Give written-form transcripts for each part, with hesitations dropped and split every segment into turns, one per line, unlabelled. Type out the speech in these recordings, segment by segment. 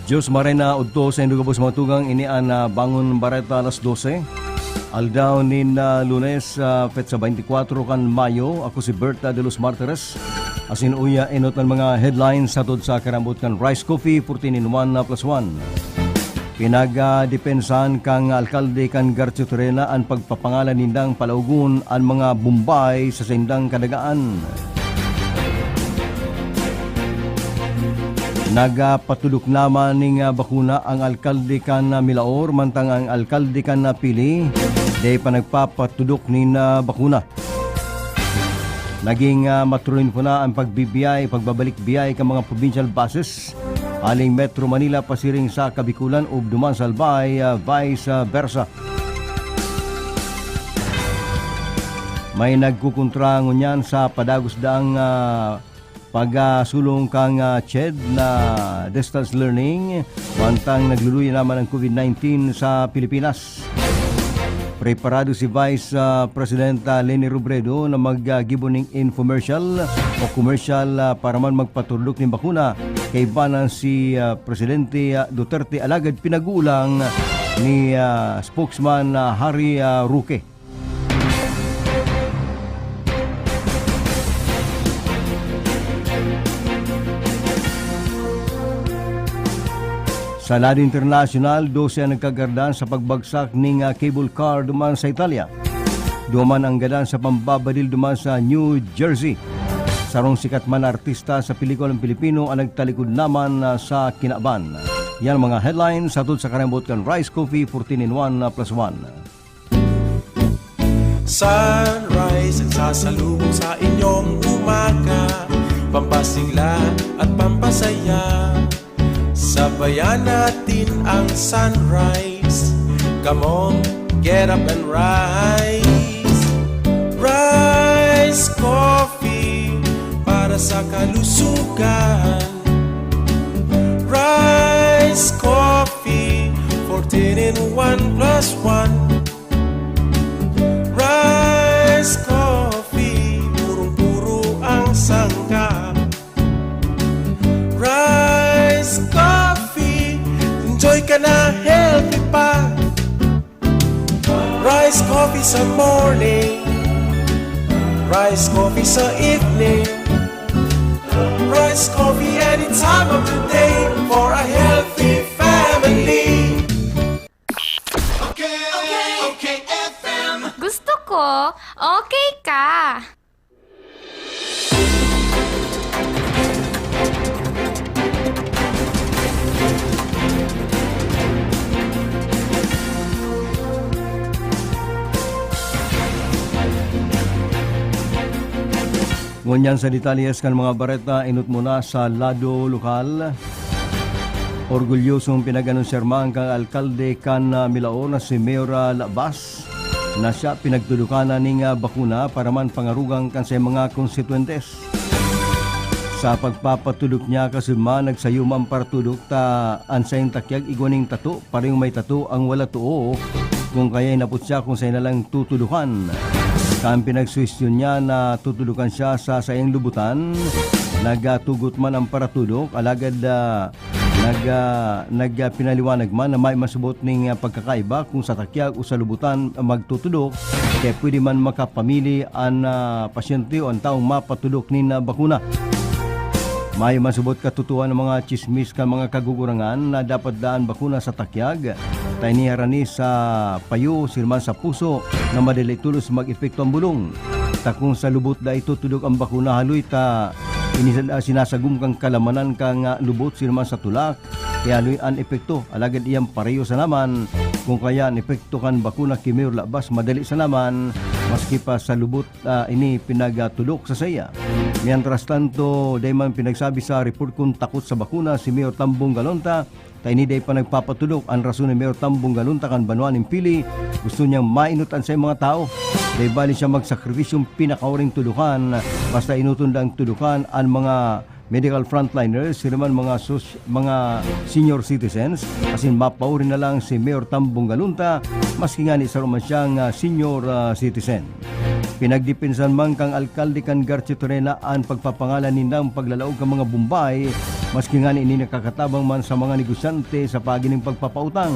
Diyos marena udto sa indugabos mga tugang inian na bangon bareta alas 12. Aldaw nin Lunes petsa 24 kan Mayo. Ako si Berta de los Martires. Asin uya inot ng mga headlines satod sa karambot kan Rice Coffee 14 in 1 plus 1. Pinagadepensan kang alkalde kan Garcio Torena ang pagpapangalan nindang palaugun ang mga Bombay sa sindang kadagaan. Nagapatulok naman ning bakuna ang alkalde kan Milaor mantang ang alkalde kan Pili day pa nagpapatulok nin bakuna. Naging matuloy po na ang pagbabalik biyay ka mga provincial buses aling Metro Manila pasiring sa Kabikulan o duman sa Albay vice versa. May nagkukontra ngunyan sa padagos daang pagsulong kang CHED na distance learning mantang nagluluya naman ang COVID-19 sa Pilipinas. Preparado si Vice President Leni Robredo na mag-gibo ng infomercial o commercial para man magpatulok ng bakuna kay banan si Presidente Duterte alagad pinag-uulang ni spokesman Harry Roque. Sa lado international, 12 ang nagkagardan sa pagbagsak ng cable car duman sa Italia. Duman ang gadan sa pambabadil duman sa New Jersey. Sarong sikat man artista sa pelikulang Pilipino ang nagtalikod naman sa kinaban. Yan mga headlines satod sa karambot kan Rice Coffee 14 in 1 plus 1.
Sunrise ang sasalubong sa inyong umaga, pampasigla at pampasaya. Sabayan natin ang sunrise. Come on, get up and rise. Rice Coffee para sa kalusugan. Rice Coffee 14 in 1 plus 1. Rice Coffee, purong-puro ang sangkap. Rice Coffee, enjoy ka na, healthy pa. Rice Coffee sa morning, Rice Coffee sa evening, Rice Coffee any time of the day for a healthy family. Okay, FM.
Gusto ko, okay ka.
Ngunyan sa detalles kan mga bareta inot muna sa lado lokal. Orgulyosong pinag-anunsirman kang alkalde kan Milaor na si Mayor Labas na siya pinagtulukanan ning bakuna para man pangarugang kan sa mga konstituentes. Sa pagpapatulok niya kasuma nagsayuman partulok ta ansayang takyag iguaning tato parang may tato ang wala tuo kung kaya naput siya kung sa'y nalang tutulukan. Kang pinagsuwestyon niya na tutulukan siya sa sayang lubutan, nagatugot man ang paratulok, alagad nagpinaliwanag man na may masubot ng pagkakaiba kung sa takyag o sa lubutan magtutulok, kaya pwede man makapamili ang pasyente o ang taong mapatulok ni bakuna. May masubot katutuan ng mga chismis ka mga kagugurangan na dapat daan bakuna sa takyag. Tayo niharani sa payo, sirman sa puso na madali tulos mag-epekto ang bulong. Takong sa lubot da ito tulog ang bakuna haloy ta sinasagum kang kalamanan kang lubot sirman sa tulak. Kaya haloy ang epekto. Alagad iyang pareho sa naman. Kung kaya ang epekto kan bakuna Mayor Labas madali sa naman. Maski pa sa lubot ini pinagtulok sa saya. Mientras tanto, day man pinagsabi sa report kung takot sa bakuna si Mayor Tambong Galonta. Tayo ni day pa nagpapatulok ang rason ni Mayor Tambong Galonta kan Banuan ng Pili. Gusto niyang mainutan sa mga tao. Day bali siya magsakripisyong pinakauring tulukan. Basta inutundang tulukan ang mga medical frontliners, sila man mga senior citizens, asin mapaurin na lang si Mayor Tambong Galunta, maski nga ni sa man siyang senior citizen. Pinagdipinsan man kang alkalde kan Garcio Torena ang pagpapangalan nindang paglalaog kang mga Bombay Maski nga ini nakakatabang man sa mga negosyante sa pagining pagpapautang.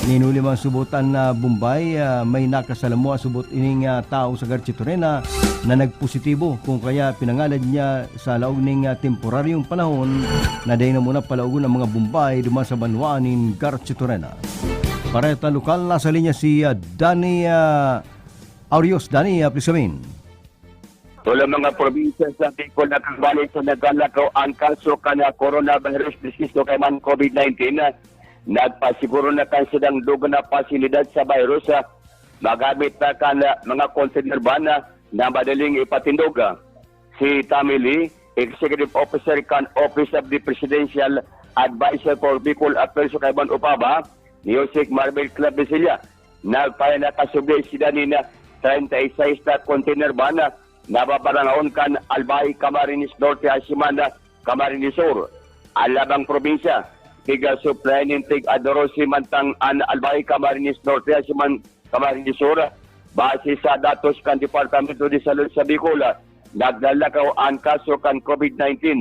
Ninuli man subutan na Bombay, may nakasalamo subot ining tao sa Garchitorena na nagpositibo kung kaya pinangalad niya sa laog ning temporaryong panahon na day na muna palaugon ang mga Bombay duman sa banwaan ning Garchitorena. Para sa lokal, nasa linya si Danny Aurios. Danny, please come in.
Tula mga probinsya sa Bicol na kagbalik sa nagalakaw ang kaso ka na coronavirus disease kay man COVID-19 nagpasiguro na kan silang dugo na pasilidad sa virus magamit na kan mga container van na madaling ipatindog. Si Tommy Lee, Executive Officer kan Office of the Presidential Advisor for Bicol Affairs kay man Upaba, Music Marvel Club de Silla, nagpaya na kasubli sila na 36 na container van nababarangaon kan Albay, Camarines Norte, Asimanda, Camarines Sur. Alabang probinsya, tiga supply ng tig Adorosi Mantang an Albay, Camarines Norte, Asiman, Camarines Sur. Base sa datos kan Departamento de Salud sa Bicol, naglalakaw ang kaso kan COVID-19.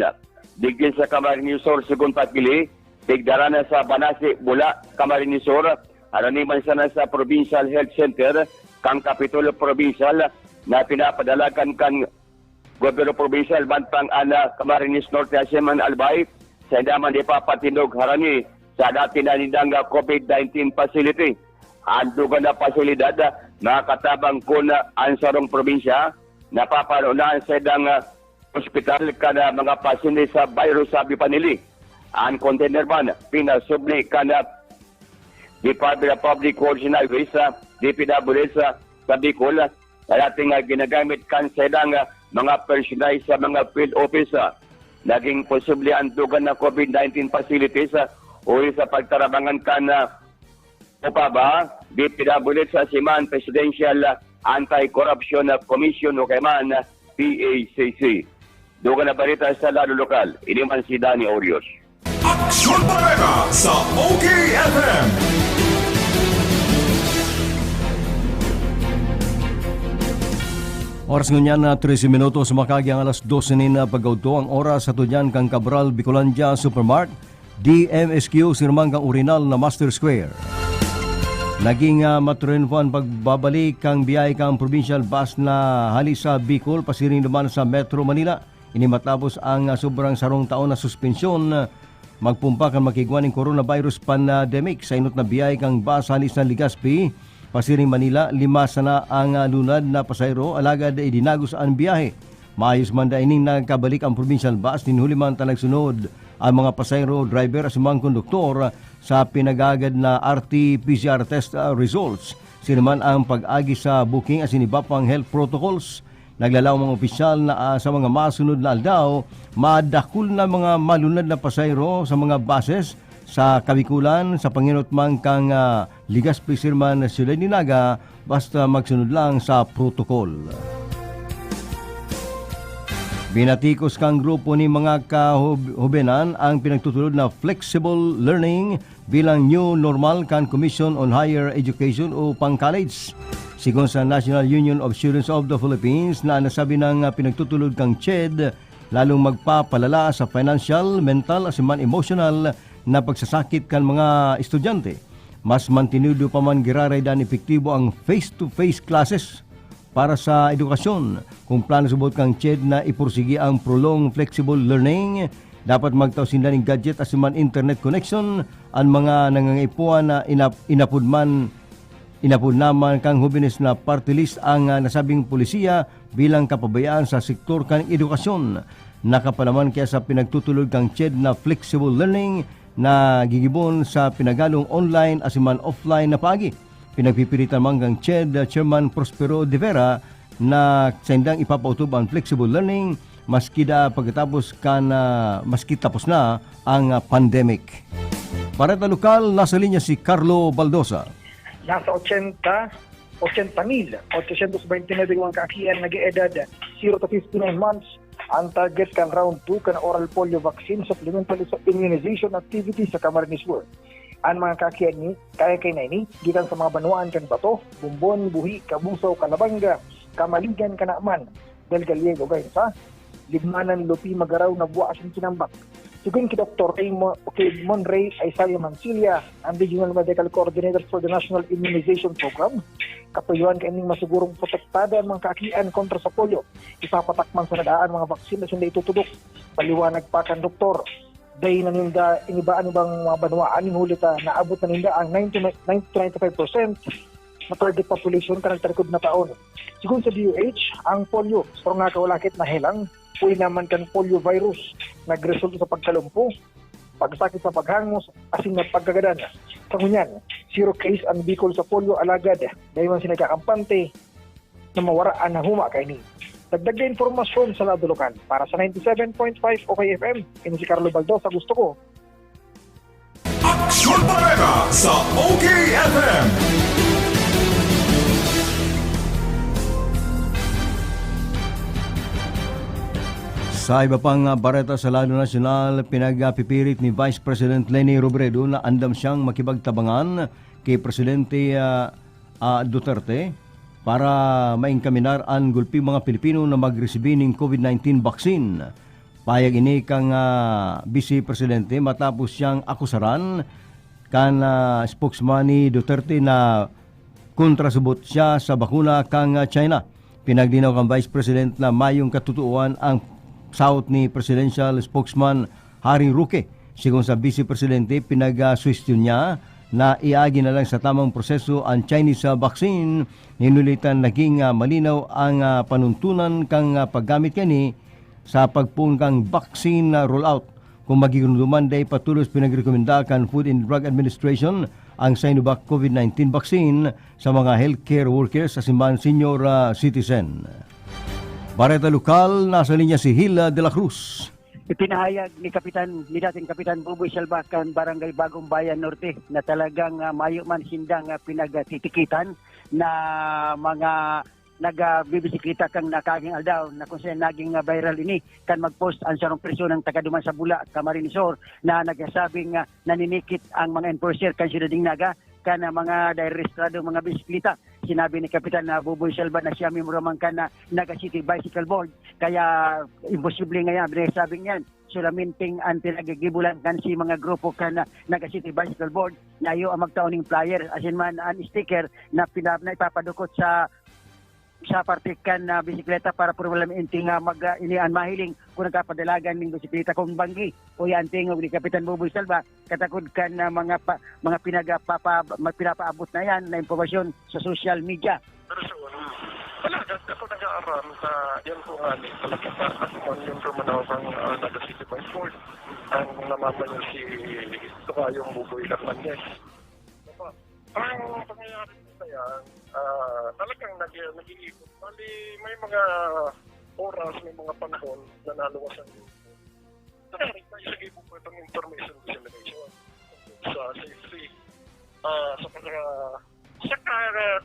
Digil sa Camarines Sur, sigun patgili, tigdarana sa Banasi, Bula, Camarines Sur, araniman sana sa Provincial Health Center, kang Kapitulo Provincial, na pinapadalagan kan Gobyerno Provincial Bantang ana Camarines Norte Asiman Albay sa daman di papatindog harani sa dati na nindang COVID-19 facility. Andugan na pasilidad nakatabang ko na ang sarong probinsya napaparoon sa dang hospital kada mga pasyente sa virus sabi panili. Ang container van pinasubli kana Department of Public Works and Highways DPWH sa Bicol. Kaya ginagamit kan sa mga personal sa mga field office. Naging posible ang dugan na COVID-19 facilities o sa pagtarabangan kan Upaba, DPWH sa Siman Presidential Anti-Corruption Commission o kayman PACC. Dugan na balita sa lalo lokal. Ini man si Danny Aurios.
Aksyon Barrera sa OKFM.
Oras ngunyan na 13 minutos makagi ang alas 12 na pagauto ang oras sa tudyan kang Cabral Bicolandia Supermart DMSQ sirmang kang orinal na Master Square. Naging maturinfuan pagbabalik kang biyay kang provincial bus na hali sa Bicol pasiring naman sa Metro Manila. Ini matapos ang sobrang sarong taon na suspensyon magpumpa kang makigwan ng coronavirus pandemic sa inot na biyay kang bus hali sa Legazpi pasiring Manila, 5 sana ang lunad na pasayro, alagad dinagos ang biyahe. Maayos man da ining nagkabalik ang provincial bus, ninhuli man talagsunod ang mga pasayro, driver at mga konduktor sa pinagagad na RT-PCR test results. Sinaman ang pag-agi sa booking at sinibapang health protocols. Naglalaw mga opisyal na sa mga masunod na aldaw, madakul na mga malunad na pasayro sa mga buses sa Kabikulan, sa Panginot man kang Legazpi Sirman Sila Ninaga, basta magsunod lang sa protokol. Binatikos kang grupo ni mga kahubenan ang pinagtutulod na flexible learning bilang new normal kan Commission on Higher Education o pang-college. Sigon sa National Union of Students of the Philippines na nasabi ng pinagtutulod kang CHED, lalong magpapalala sa financial, mental at emotional na pagsasakit kan mga estudyante. Mas mantinudo pa man giraray dan epektibo ang face-to-face classes para sa edukasyon. Kung plano subot kang CHED na ipursigi ang prolonged flexible learning, dapat magtausin ng gadget at siman internet connection ang mga nangangaipuan na inapud naman kang hubines na party list ang nasabing polisiya bilang kapabayaan sa sektor kan edukasyon. Nakapalaman kaya sa pinagtutulog kang CHED na flexible learning na gigibon sa pinagalong online asiman offline na pagi. Pinagpipilitan man kang CHED Chairman Prospero De Vera na sendang ipapautob ang flexible learning maski tapos na ang pandemic. Para sa lokal, nasa linya si Carlo Baldosa.
Nasa 80,829 kaakian nag-edad 0 to 59 months. Ang target kan round 2 kan oral polio vaccine supplemental sa immunization activity sa Camarines Sur. Ang mga kaakian ni kaya kay na ini gikan sa mga banwaan kan Bato, Bumbon, Buhi, Kabusaw, Kalabanga, Kamaligan, Kanaman, Del Gallego gaysa Ligmanan, Lupi, Magaraw na buwa asin kinambak. Sigun ki Dr. Monray Isaiah Mancilia, ang Regional Medical Coordinator for the National Immunization Program. Kapayuan kaining masigurong protektada ang mga kaakian kontra sa polio. Ipapatakman sa nadaan mga vaksina na itutudok. Paliwanag pa kan doktor. Dahil naninda inibaan ibang mga banwaan yung hulita naabot na ninda ang 90-95% na target population kanang tarikod na taon. Sigun sa DOH, ang polio, pero nga kawalakit na helang, uy naman kan polio virus, nagresulto sa pagkalumpo, pagsakit sa paghangos, asing na pagkagadan. Kangunyan, 0 case ang Bicol sa polio alagad, dahil man sinagkakampante na mawaraan na huma kaini. Dagdag na informasyon sa Ladulukan para sa 97.5 OKFM. Ini si Carlo Baldo sa gusto ko.
Aksyon Barera sa OKFM.
Sa iba pang bareta sa lado nasyonal, pinagpipirit ni Vice President Leni Robredo na andam siyang makibagtabangan kay Presidente Duterte para maingkaminar ang gulpi mga Pilipino na magresibi ng COVID-19 vaccine. Payag ini kang Vice Presidente matapos siyang akusaran kan spokesman ni Duterte na kontrasubot siya sa bakuna kang China. Pinagdinaw kang Vice President na mayong katutuan ang saot ni Presidential Spokesman Harry Roque. Sigon sa Vice Presidente, pinag-suwestiyon niya na iagi na lang sa tamang proseso ang Chinese vaccine. Ninulitan naging malinaw ang panuntunan kang paggamit kani sa pagpun kang vaccine rollout. Kung magiginuman day patulos pinagrekomenda kan Food and Drug Administration ang Sinovac COVID-19 vaccine sa mga healthcare workers sa simbahan senior citizen. Bareta Lokal, nasa linya si Hila de la Cruz.
Ipinahayag ni dating Kapitan Buboy Salbacan, Barangay Bagong Bayan Norte, na talagang mayo man sindang pinagtitikitan na mga nagbibisikleta kang nakaging aldaw na kung saan naging viral ini kan mag-post ang sarong presyo ng tagaduman sa Bula, Camarinesor na nagsasabing naninikit ang mga enforcer kan Ciudad Naga kan mga rehistrado mga bisikleta. Sinabi ni Kapitan na Buboy Salva na siya memorang kan na Naga City Bicycle Board, kaya imposible ngayon sabing yan sulaminting ang pinagagibulan kan si mga grupo kan Naga City Bicycle Board na iyo ang magtauning flyer asin man ang sticker na ipapadukot sa partikan na bisikleta para probablemente nga inian mahiling kung nagkapadalagan ng bisikleta kung banggi o yan tingog ni Kapitan Buboy Salva katakod kan na mga pinapaabot na yan na impormasyon sa social media.
Pero sa talaga ako nag-aaral sa yan po nga ni palakita at yung permanawang Naga City by Ford ang namamayan si Tukayong Buboy Carmañez. Ang pangyayari sa yan, talagang nag-iikot. Bali, may mga oras, may mga panahon na naluwas ang grupo. Naisagay po po itong information dissemination sa safety, sa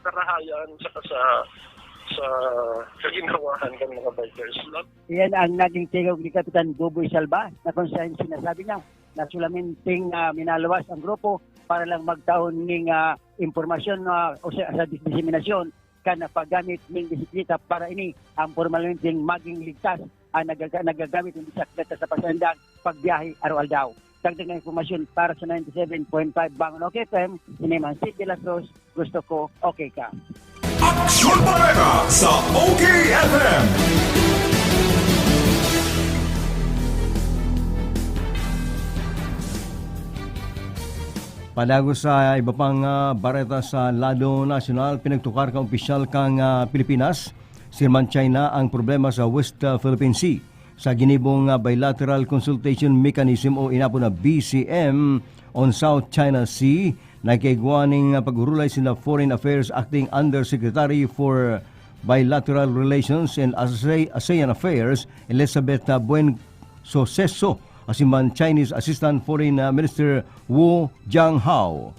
karahayan, sa kaginhawahan ng mga bikers.
Yan ang naging tingog ni Kapitan Buboy Salva na kung saan sinasabi niya na sulaminting minaluwas ang grupo para lang magtaon ng impormasyon o sa diseminasyon kan paggamit ng bisikleta para ini ang formalmenting maging ligtas ang nagagamit ng bisikleta sa pasandang pagbiyahe araw-aldaw. Dagdag na informasyon para sa 97.5 Bangon OKFM, Sineman City de la Cruz, gusto ko okay ka.
Aksyon Barera sa OKFM.
Palago sa iba pang bareta sa lado nasyonal, pinagtukar kang opisyal kang Pilipinas, sirman China ang problema sa West Philippine Sea. Sa ginibong Bilateral Consultation Mechanism o inapo na BCM on South China Sea, nagkaigwaning pag-urulay sina Foreign Affairs Acting Undersecretary for Bilateral Relations and ASEAN Affairs, Elizabeth Buen Soseso, asimman Chinese Assistant Foreign Minister Wu Jianghao.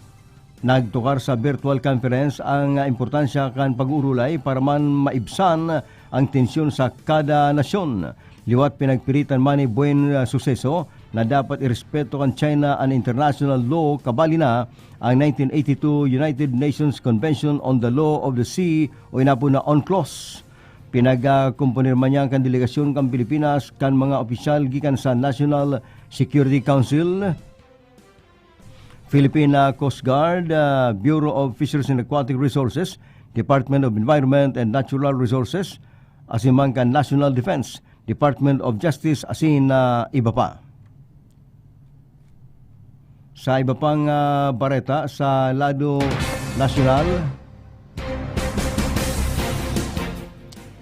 Nagtukar sa virtual conference ang importansya kan pag-urulay para man maibsan ang tensyon sa kada nasyon. Liwat pinagpiritan man ni Buen Suceso na dapat irespeto kan China ang international law kabali na ang 1982 United Nations Convention on the Law of the Sea o inapo na UNCLOS. Pinagkumpirma niya kan delegasyon kan Pilipinas kan mga opisyal gikan sa National Security Council, Philippine Coast Guard, Bureau of Fisheries and Aquatic Resources, Department of Environment and Natural Resources, asimang kan National Defense, Department of Justice, asin iba pa. Sa iba pang bareta sa lado nasyonal,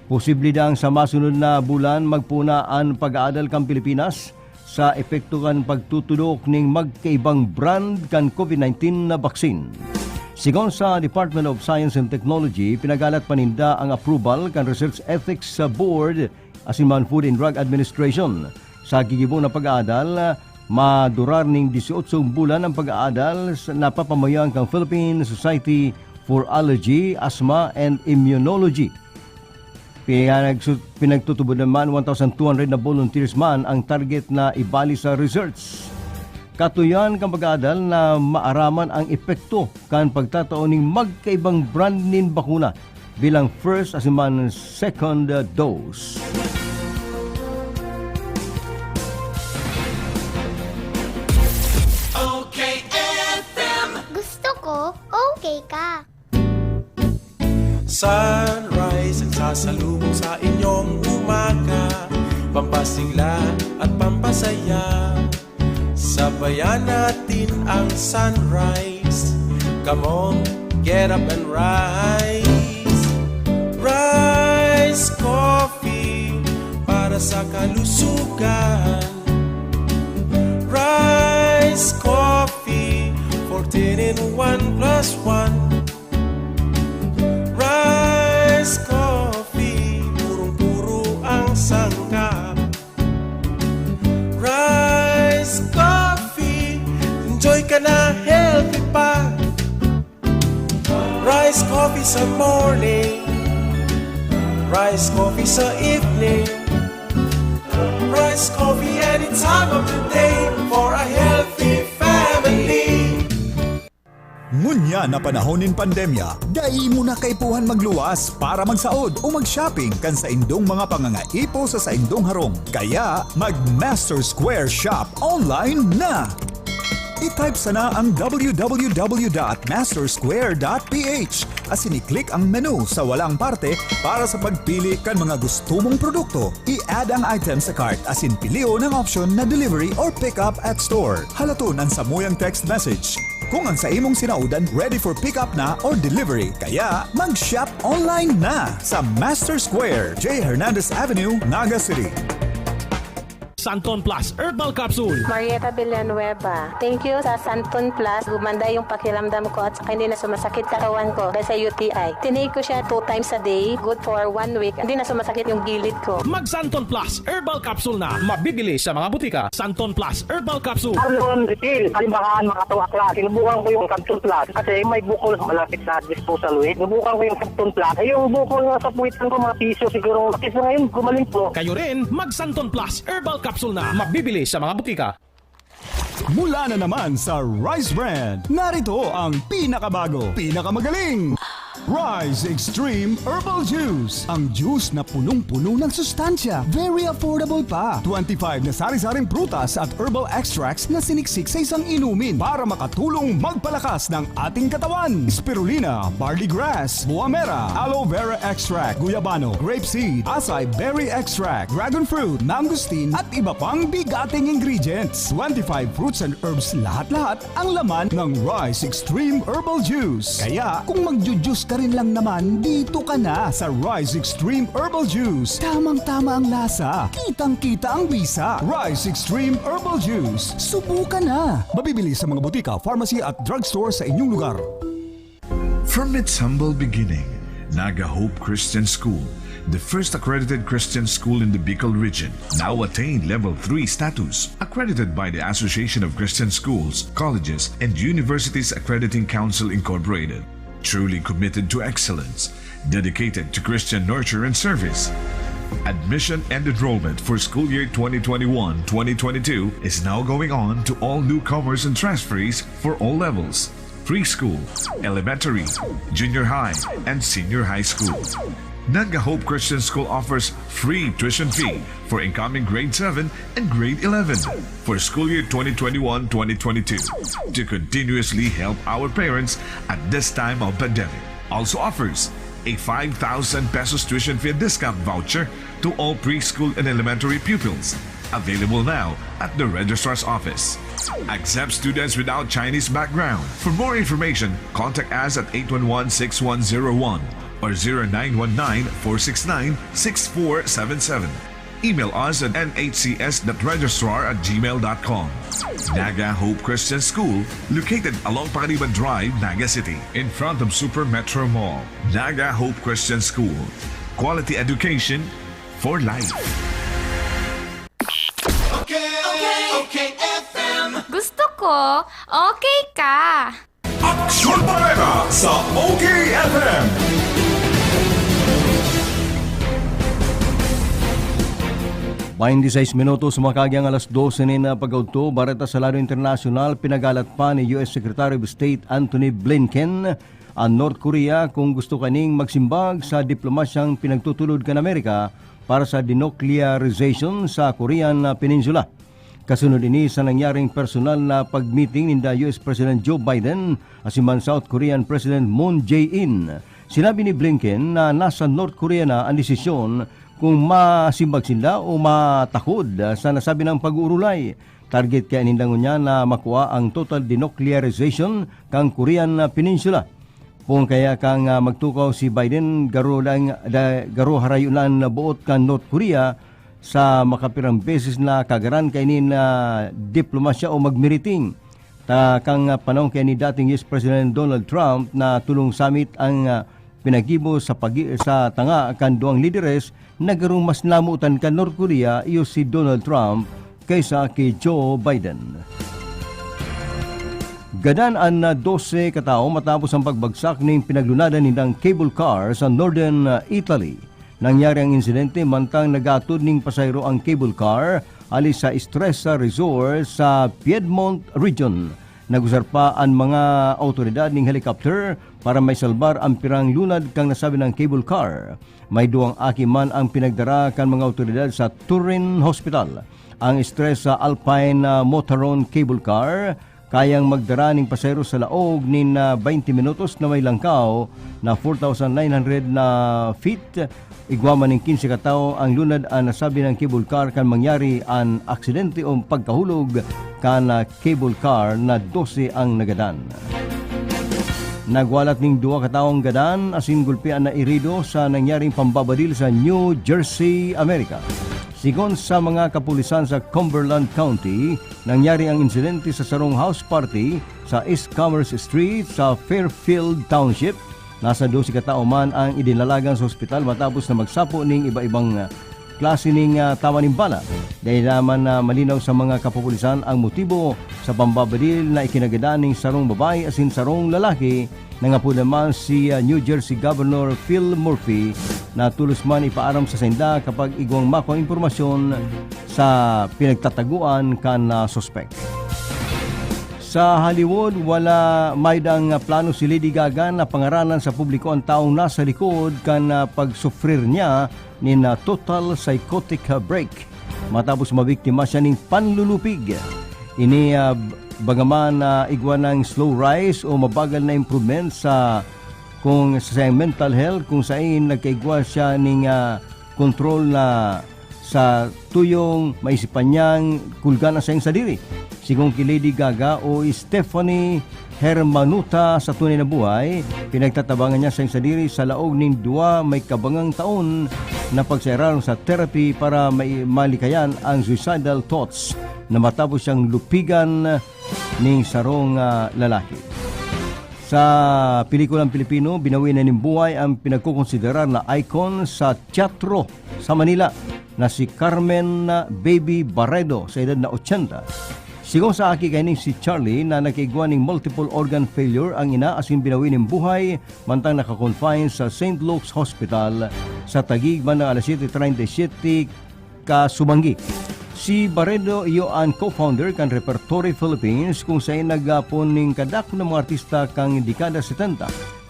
posible dang sa masunod na bulan magpuna ang pag-aadal kan Pilipinas sa epekto kan pagtutudok ning magkaibang brand kan COVID-19 na baksin. Sigon sa Department of Science and Technology, pinagalat paninda ang approval kan Research Ethics Board asin Food and Drug Administration. Sa gigibo na pag-aadal, madurar ning 18 bulan ang pag-aadal sa napapamayan kang Philippine Society for Allergy, Asthma and Immunology. Pinagtutubod naman 1,200 na volunteers man ang target na ibali sa research. Katuyan kang pag-aadal na maaraman ang epekto kan pagtataon ning magkaibang brand nin bakuna bilang first asiman second dose.
Gusto ko, okay ka.
Sunrise ang sasalubong sa inyong umaga, pampasigla at pampasaya. Sabayan natin ang sunrise. Come on, get up and rise. Rise Coffee para sa kalusugan. Rise Coffee, 14 in 1 plus 1. Rice Coffee, purong-puro ang sangkap. Rice Coffee, enjoy ka na, healthy pa. Rice Coffee sa morning, Rice Coffee sa evening, Rice Coffee any time of the day for a healthy family.
Ngunya na panahonin pandemya, dai mo na kaipuhan magluwas para magsaod o mag-shopping kan sa indong mga pangangaipo sa indong harong. Kaya mag-Master Square Shop online na! I-type sana ang www.mastersquare.ph asin i-click ang menu sa walang parte para sa pagpili kan mga gusto mong produkto. I-add ang item sa cart asin pilio ng option na delivery or pick up at store. Halaton ang samuyang text message kung ang sa imong sinaudan ready for pick up na or delivery. Kaya mag-shop online na sa Master Square, J. Hernandez Avenue, Naga City.
Santon Plus Herbal Capsule.
Marieta Villanueva. Thank you sa Santon Plus. Gumanda yung pakiramdam ko at saka hindi na sumasakit katawan ko dahil sa UTI. Tinake ko siya 2 times a day. Good for 1 week. Hindi na sumasakit yung gilid ko.
Mag Santon Plus Herbal Capsule na. Mabibili sa mga butika. Santon Plus Herbal Capsule.
Arlon Refill, kalimbakaan mga tuwakla. Sinubukan ko yung Santon Plus kasi may bukol malapit sa disposal weight. Sinubukan ko yung Santon Plus. Ay yung bukol nga sa puwitan ko mga piso siguro. Kasi ngayon gumaling po.
Kayo rin, mag Santon Plus Herbal Capsule na. Mabibili sa mga butika.
Mula na naman sa Rice Brand, narito ang pinakabago, pinakamagaling Rise Extreme Herbal Juice. Ang juice na punong-puno ng sustansya. Very affordable pa. 25 na sari-saring prutas at herbal extracts na siniksik sa isang inumin para makatulong magpalakas ng ating katawan. Spirulina, barley grass, buwa mera, aloe vera extract, guyabano, grape seed, acai berry extract, dragon fruit, mangosteen at iba pang bigating ingredients. 25 fruits and herbs lahat-lahat ang laman ng Rise Extreme Herbal Juice. Kaya kung magjujuice ka rin lang naman, dito ka na sa Rise Extreme Herbal Juice. Tamang-tama ang lasa. Kitang-kita ang bisa. Rise Extreme Herbal Juice. Subukan na. Mabibili sa mga butika, pharmacy at drugstore sa inyong lugar.
From its humble beginning, Naga Hope Christian School, the first accredited Christian school in the Bicol region, now attained Level 3 status, accredited by the Association of Christian Schools, Colleges, and Universities Accrediting Council Incorporated. Truly committed to excellence, dedicated to Christian nurture and service. Admission and enrollment for school year 2021-2022 is now going on to all newcomers and transferees for all levels. Preschool, elementary, junior high, and senior high school. Naga Hope Christian School offers free tuition fee for incoming grade 7 and grade 11 for school year 2021-2022 to continuously help our parents at this time of pandemic. Also offers a 5,000 pesos tuition fee discount voucher to all preschool and elementary pupils. Available now at the registrar's office. Accept students without Chinese background. For more information, contact us at 811-6101 or 0919-469-6477. Email us at nhcs.registrar@gmail.com. Naga Hope Christian School, located along Pagadiban Drive, Naga City, in front of Super Metro Mall. Naga Hope Christian School. Quality education for life.
Okay, FM.
Gusto ko, okay ka.
Aksyon Parega sa OKFM.
26 minutos sumakagyang alas 12 na pag-auto, bareta sa lado internasyonal, pinagalat pa ni US Secretary of State Antony Blinken ang North Korea kung gusto kaning magsimbag sa diplomasyang pinagtutulod kan Amerika para sa denuclearization sa Korean Peninsula. Kasunod ini sa nangyaring personal na pag-meeting ni US President Joe Biden at si South Korean President Moon Jae-in. Sinabi ni Blinken na nasa North Korea na ang desisyon kung masimbag sila o matakod sa nasabi ng pag-uurulay. Target kaya nindangon niya na makuha ang total denuclearization kang Korean Peninsula. Kung kaya kang magtukaw si Biden, garo harayunan na buot kang North Korea sa makapirang beses na kagaran kainin na diplomasya o magmiriting. Kang panahon kaya ni dating US President Donald Trump na tulong summit ang pinagibo sa tanga kan duang lideres na garong mas namutan kan North Korea iyo si Donald Trump kaysa kay Joe Biden. Gadan ang 12 katao matapos ang pagbagsak ng pinaglunadan nilang cable car sa northern Italy. Nangyari ang insidente mantang nagatod ning pasayro ang cable car alis sa Stresa Resort sa Piedmont region. Nagusar pa ang mga autoridad ng helicopter para may salbar ang pirang lunad kang nasabi ng cable car. May duwang akiman ang pinagdara kan mga autoridad sa Turin Hospital. Ang Stresa Alpine Motorhome cable car kayang magdara ng pasayro sa laog nin 20 minutos na may langkaw na 4,900 na feet. Igwaman ng 15 katao ang lunad ang nasabi ng cable car kan mangyari ang aksidente o pagkahulog kan cable car na 12 ang nagadan. Nagwalat ning 2 kataong gadan asin gulpian na irido sa nangyaring pambabadil sa New Jersey, Amerika. Sigon sa mga kapulisan sa Cumberland County, nangyari ang insidente sa sarong house party sa East Commerce Street sa Fairfield Township. Nasa 12 katao man ang idinalagan sa ospital matapos na magsapo ning iba-ibang klase ning tawaning bala. Dahil naman na malinaw sa mga kapulisan ang motibo sa pambabadil na ikinagada ning sarong babae asin sarong lalaki na nga po naman si New Jersey Governor Phil Murphy na tulos man ipaaram sa senda kapag igwang makuha impormasyon sa pinagtataguan kan suspect. Sa Hollywood, wala maydang plano si Lady Gaga na pangaranan sa publiko ang taong nasa likod kan pagsufrir niya ni total psychotic break matapos mabiktima siya ng panlulupig. Ini bagaman igwa ng slow rise o mabagal na improvement sa mental health kung saan nagkaigwa siya ng control na sa tuyong maisipan niyang kulga na sa iyong sadiri. Sigong ki Lady Gaga o Stephanie Hermanuta sa tunay na buhay, pinagtatabangan niya sa iyong sadiri sa laog ng 2 may kabangang taon na pagsairal sa therapy para malikayan ang suicidal thoughts na matapos siyang lupigan ng sarong lalaki. Sa pelikulang Pilipino, binawi na ng buhay ang pinagkukonsiderar na icon sa teatro sa Manila na si Carmen Baby Barredo sa edad na 80. Sigon sa aki kaining si Charlie na nakaigwa ng multiple organ failure ang ina asin binawi ng buhay mantang nakakonfine sa St. Luke's Hospital sa Taguig man ng alas 7:37 Kasubanggi. Si Barredo iyo ang co-founder kan Repertory Philippines kung saan nagapon ng kadako ng mga artista kang dekada 70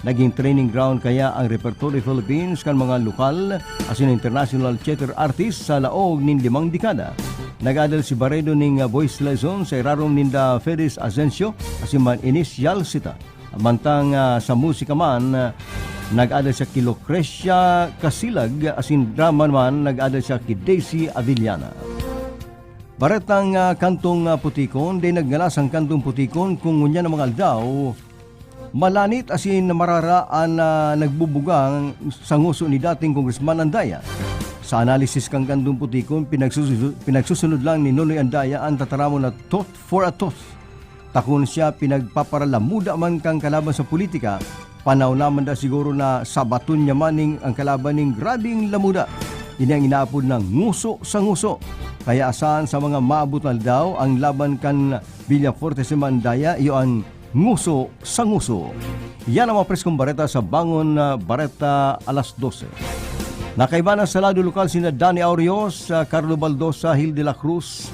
Naging training ground kaya ang Repertory Philippines kan mga lokal asin international theater artist sa laog nin 5 dekada. Nag-adal si Barredo ning voice lesson sa irarong ninda Fedis Asensio asin man Initial Sita. Mantang sa musika man, nag-adal siya ki Lucrecia Casilag asin drama man nag-adal siya ki Daisy Avillana. Baretang kantong putikon, day naggalas ang kantong putikon kung ngunya ng mga aldaw, malanit asin mararaan na nagbubugang sa nguso ni dating Congressman Andaya. Sa analisis kang kantong putikon, pinagsusunod lang ni Nonoy Andaya ang tataramo na thought for a thought. Takon siya pinagpaparalamuda man kang kalaban sa politika, panaw naman da siguro na sabaton niya maning ang kalaban ning grabing lamuda. Ini ang inaapod ng nguso sa nguso. Kaya asahan sa mga maabot na daw ang laban kan Villaforte si Mandaya, iyo ang nguso sa nguso. Yan ang mga preskong bareta sa Bangon Bareta alas 12. Nakaiba na sa lado lokal sina Danny Aurios, Carlo Baldosa, Hil de la Cruz,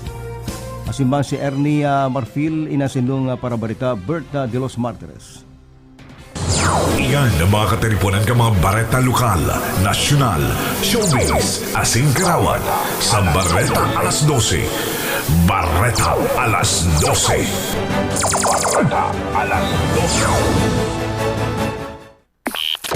asimban si Ernie Marfil, inasindong para bareta Berta de los Martires.
Iyan ang mga kateliponan ka mga bareta lokal, nasyonal, showbiz, asing karawan sa Bareta alas 12. Bareta alas 12. Bareta alas 12.